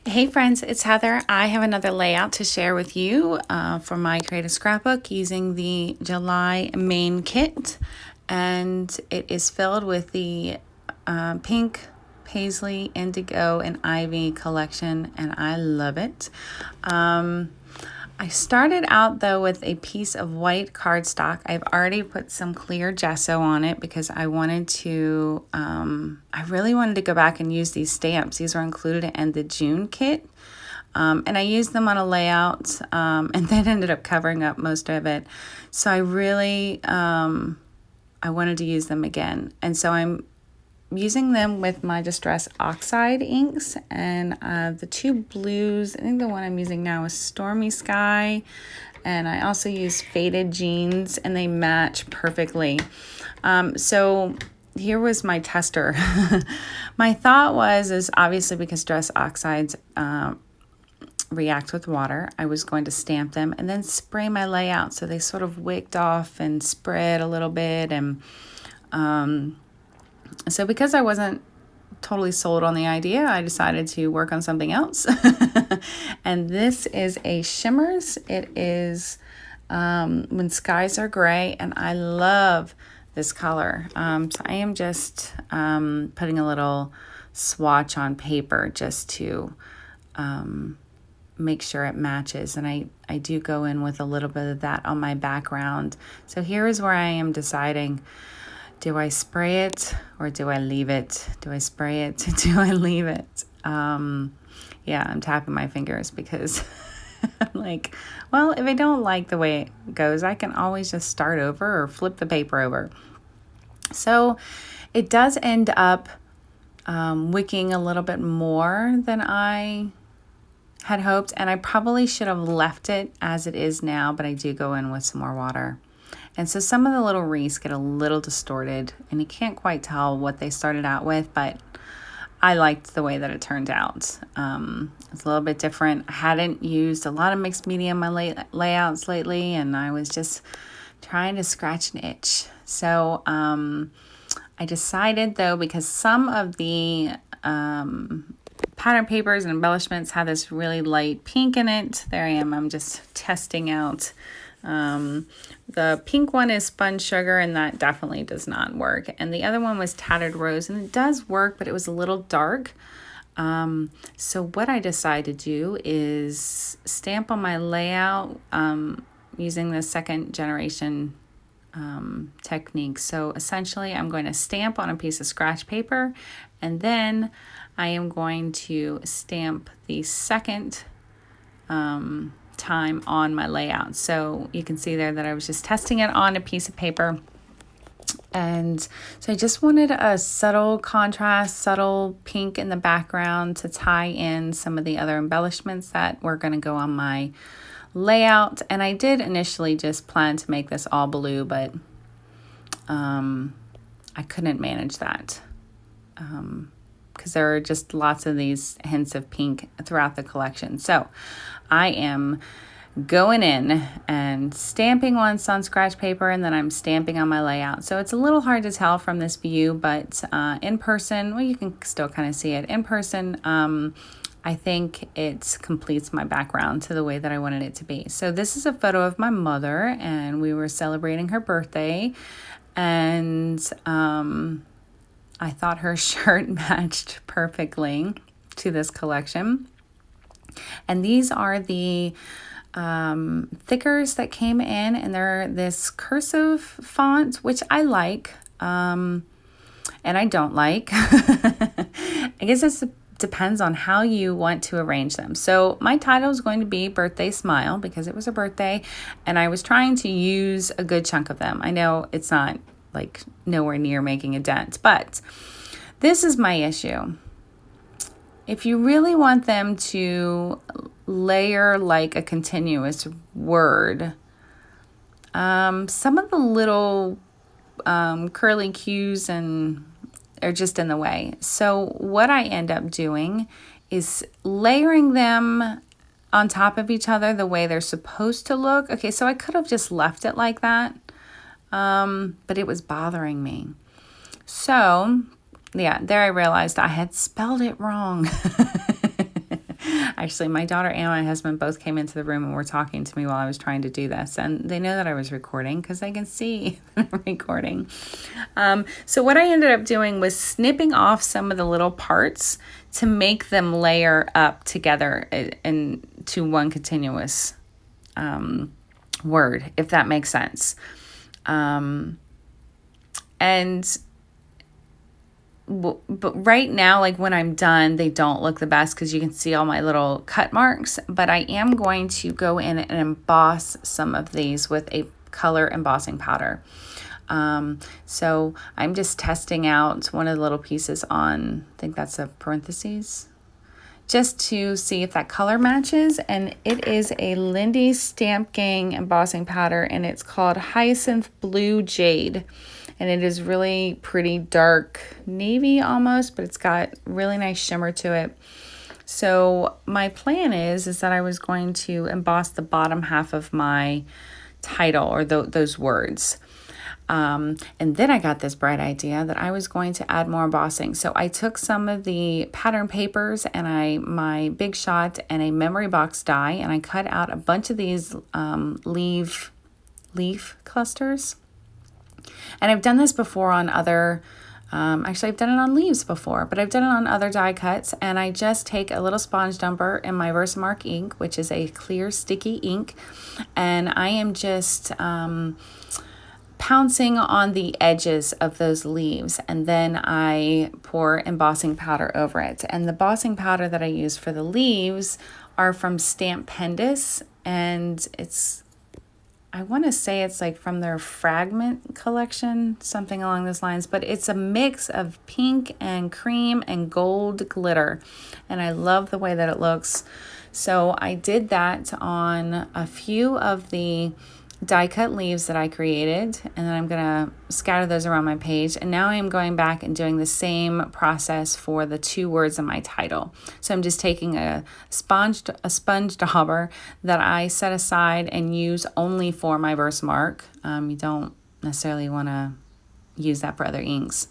Hey friends, it's Heather. I have another layout to share with you for my Creative Scrapbook using the July main kit. And it is filled with the pink, paisley, indigo, and ivy collection, and I love it. I started out though with a piece of white cardstock. I've already put some clear gesso on it because I wanted to, I really wanted to go back and use these stamps. These were included in the June kit. And I used them on a layout and then ended up covering up most of it. So I really, I wanted to use them again. And so I'm using them with my Distress Oxide inks and the two blues. I think the one I'm using now is Stormy Sky, and I also use Faded Jeans, and they match perfectly. So here was my tester. My thought is obviously because Distress Oxides react with water, I was going to stamp them and then spray my layout so they sort of wicked off and spread a little bit. And so because I wasn't totally sold on the idea, I decided to work on something else. And this is a Shimmers. It is When Skies Are Gray, and I love this color. So I am just putting a little swatch on paper just to make sure it matches. And I do go in with a little bit of that on my background. So here is where I am deciding, do I spray it or do I leave it? Do I spray it? Do I leave it? Yeah, I'm tapping my fingers because I'm like, well, if I don't like the way it goes, I can always just start over or flip the paper over. So it does end up wicking a little bit more than I had hoped, and I probably should have left it as it is now, but I do go in with some more water. And so some of the little wreaths get a little distorted, and you can't quite tell what they started out with, but I liked the way that it turned out. It's a little bit different. I hadn't used a lot of mixed media in my layouts lately, and I was just trying to scratch an itch. So I decided, though, because some of the pattern papers and embellishments have this really light pink in it. There I am. I'm just testing out. The pink one is Spun Sugar, and that definitely does not work. And the other one was Tattered Rose, and it does work, but it was a little dark. So what I decided to do is stamp on my layout using the second generation technique. So essentially I'm going to stamp on a piece of scratch paper, and then I am going to stamp the second time on my layout. So you can see there that I was just testing it on a piece of paper. And so I just wanted a subtle contrast, subtle pink in the background to tie in some of the other embellishments that were going to go on my layout. And I did initially just plan to make this all blue, but I couldn't manage that because there are just lots of these hints of pink throughout the collection. So I am going in and stamping once on scratch paper, and then I'm stamping on my layout. So it's a little hard to tell from this view, but in person, well, you can still kind of see it. In person, I think it completes my background to the way that I wanted it to be. So this is a photo of my mother, and we were celebrating her birthday, and I thought her shirt matched perfectly to this collection. And these are the thickers that came in, and they're this cursive font, which I like, and I don't like. I guess it depends on how you want to arrange them. So my title is going to be Birthday Smile because it was a birthday, and I was trying to use a good chunk of them. I know it's not like nowhere near making a dent, but this is my issue. If you really want them to layer like a continuous word, some of the little curly cues are just in the way. So what I end up doing is layering them on top of each other the way they're supposed to look. Okay, so I could have just left it like that, but it was bothering me. So yeah, there I realized I had spelled it wrong. Actually, my daughter and my husband both came into the room and were talking to me while I was trying to do this. And they know that I was recording because they can see that I'm recording. So what I ended up doing was snipping off some of the little parts to make them layer up together into one continuous word, if that makes sense. But right now, like when I'm done, they don't look the best because you can see all my little cut marks. But I am going to go in and emboss some of these with a color embossing powder. So I'm just testing out one of the little pieces on, I think that's a parentheses, just to see if that color matches. And it is a Lindy Stamp Gang embossing powder, and it's called Hyacinth Blue Jade. And it is really pretty dark navy almost, but it's got really nice shimmer to it. So my plan is that I was going to emboss the bottom half of my title or those words. And then I got this bright idea that I was going to add more embossing. So I took some of the pattern papers and my Big Shot and a memory box die, and I cut out a bunch of these leaf clusters. And I've done this before on other, actually I've done it on leaves before, but I've done it on other die cuts. And I just take a little sponge dumper in my Versamark ink, which is a clear sticky ink. And I am just pouncing on the edges of those leaves. And then I pour embossing powder over it. And the embossing powder that I use for the leaves are from Stampendous. And I want to say it's like from their Fragment collection, something along those lines, but it's a mix of pink and cream and gold glitter, and I love the way that it looks. So I did that on a few of the die cut leaves that I created, and then I'm gonna scatter those around my page. And now I'm going back and doing the same process for the 2 words in my title. So I'm just taking a sponge dauber that I set aside and use only for my Versamark. You don't necessarily want to use that for other inks.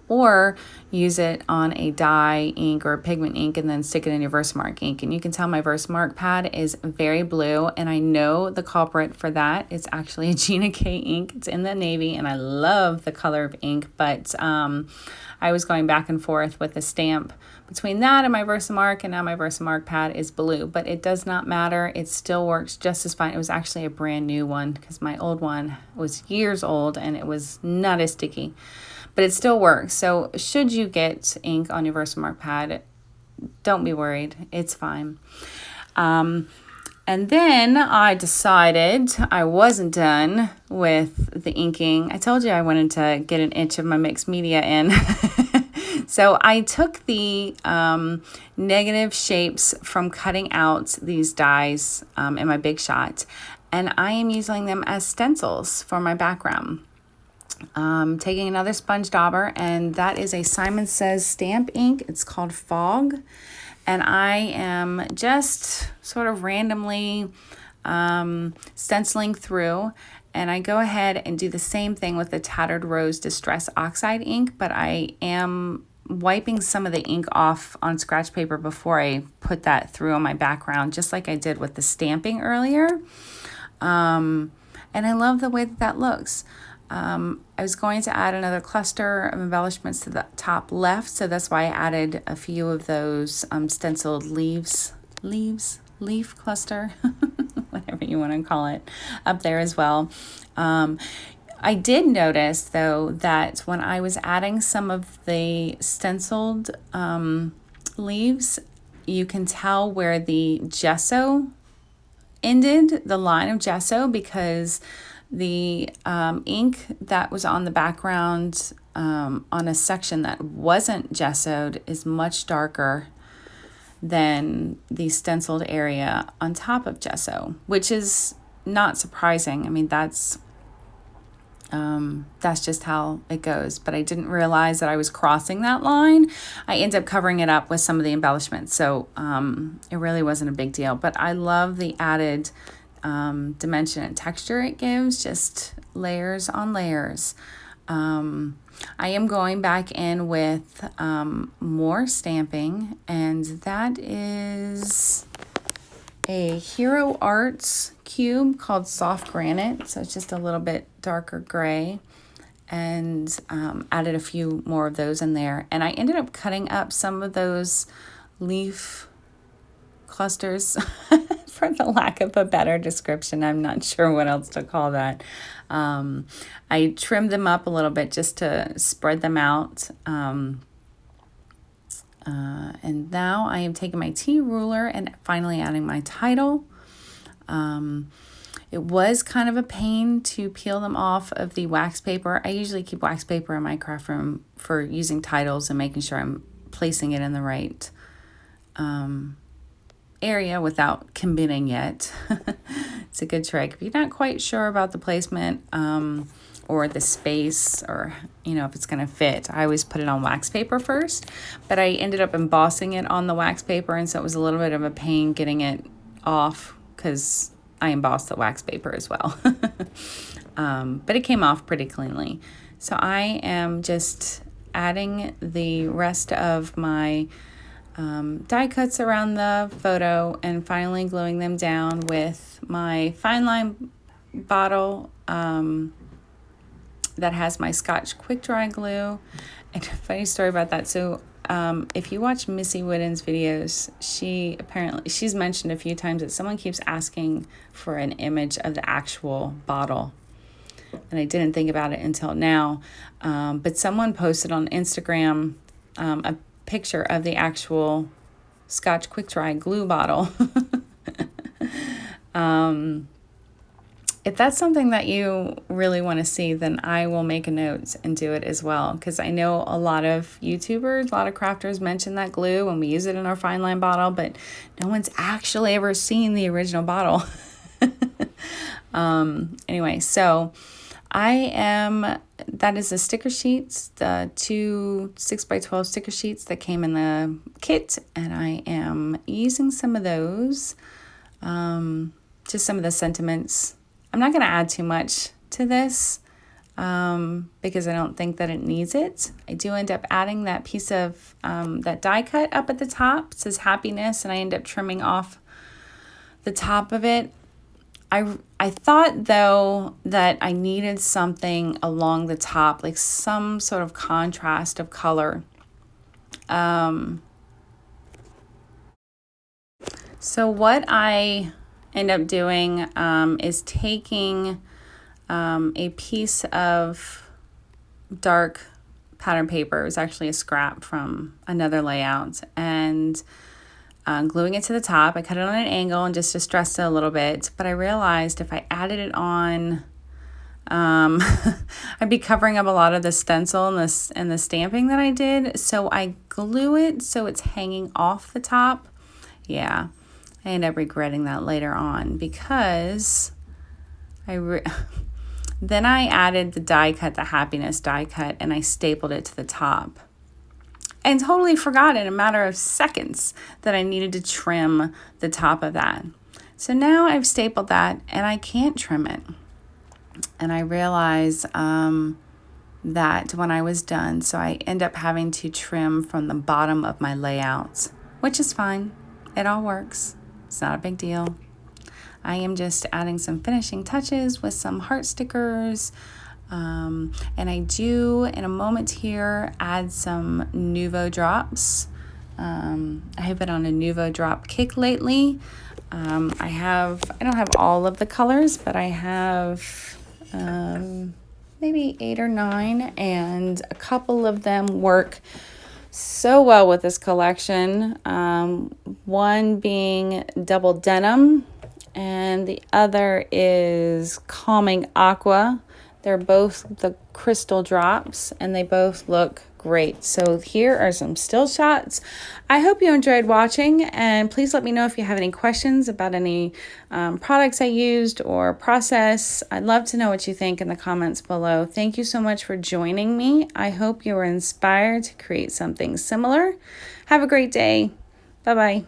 Or use it on a dye ink or a pigment ink and then stick it in your Versamark ink. And you can tell my Versamark pad is very blue, and I know the culprit for that. It's actually a Gina K ink. It's in the navy, and I love the color of ink, but I was going back and forth with the stamp between that and my Versamark, and now my Versamark pad is blue, but it does not matter. It still works just as fine. It was actually a brand new one because my old one was years old and it was not as sticky. But it still works. So should you get ink on your Versamark pad, don't be worried. It's fine. And then I decided I wasn't done with the inking. I told you I wanted to get an inch of my mixed media in. So I took the negative shapes from cutting out these dies in my Big Shot, and I am using them as stencils for my background. Taking another sponge dauber, and that is a Simon Says stamp ink. It's called Fog, and I am just sort of randomly stenciling through, and I go ahead and do the same thing with the Tattered Rose Distress Oxide ink, but I am wiping some of the ink off on scratch paper before I put that through on my background, just like I did with the stamping earlier. And I love the way that looks. I was going to add another cluster of embellishments to the top left, so that's why I added a few of those stenciled leaf cluster, whatever you want to call it, up there as well. I did notice, though, that when I was adding some of the stenciled leaves, you can tell where the gesso ended, the line of gesso, because the ink that was on the background on a section that wasn't gessoed is much darker than the stenciled area on top of gesso, which is not surprising. I mean, that's just how it goes. But I didn't realize that I was crossing that line. I ended up covering it up with some of the embellishments, so it really wasn't a big deal. But I love the added dimension and texture it gives, just layers on layers. I am going back in with more stamping, and that is a Hero Arts cube called Soft Granite. So it's just a little bit darker gray, and added a few more of those in there. And I ended up cutting up some of those leaf clusters for the lack of a better description. I'm not sure what else to call that. I trimmed them up a little bit just to spread them out. And now I am taking my T ruler and finally adding my title. It was kind of a pain to peel them off of the wax paper. I usually keep wax paper in my craft room for using titles and making sure I'm placing it in the right area without committing yet. It's a good trick. If you're not quite sure about the placement or the space, or if it's going to fit, I always put it on wax paper first, but I ended up embossing it on the wax paper, and so it was a little bit of a pain getting it off because I embossed the wax paper as well. But it came off pretty cleanly. So I am just adding the rest of my die cuts around the photo and finally gluing them down with my fine line bottle that has my Scotch quick dry glue. And a funny story about that. So if you watch Missy Wooden's videos, she's mentioned a few times that someone keeps asking for an image of the actual bottle. And I didn't think about it until now. But someone posted on Instagram a picture of the actual Scotch quick dry glue bottle. If that's something that you really want to see, then I will make a note and do it as well, because I know a lot of YouTubers, a lot of crafters mention that glue and we use it in our fine line bottle, but no one's actually ever seen the original bottle. Anyway, so that is the sticker sheets, the 2 6x12 sticker sheets that came in the kit, and I am using some of those, just some of the sentiments. I'm not going to add too much to this because I don't think that it needs it. I do end up adding that piece of that die cut up at the top. It says happiness, and I end up trimming off the top of it. I thought, though, that I needed something along the top, like some sort of contrast of color. So what I end up doing is taking a piece of dark pattern paper. It was actually a scrap from another layout, and gluing it to the top. I cut it on an angle and just distressed it a little bit, but I realized if I added it on, I'd be covering up a lot of the stencil and the stamping that I did. So I glue it so it's hanging off the top. Yeah, I end up regretting that later on because then I added the die cut, the happiness die cut, and I stapled it to the top. And totally forgot in a matter of seconds that I needed to trim the top of that. So now I've stapled that and I can't trim it. And I realize that when I was done, so I end up having to trim from the bottom of my layouts, which is fine. It all works. It's not a big deal. I am just adding some finishing touches with some heart stickers. And I do, in a moment here, add some Nuvo drops. I have been on a Nuvo drop kick lately. I don't have all of the colors, but I have maybe 8 or 9, and a couple of them work so well with this collection. One being Double Denim, and the other is Calming Aqua. They're both the crystal drops, and they both look great. So here are some still shots. I hope you enjoyed watching, and please let me know if you have any questions about any products I used or process. I'd love to know what you think in the comments below. Thank you so much for joining me. I hope you were inspired to create something similar. Have a great day. Bye-bye.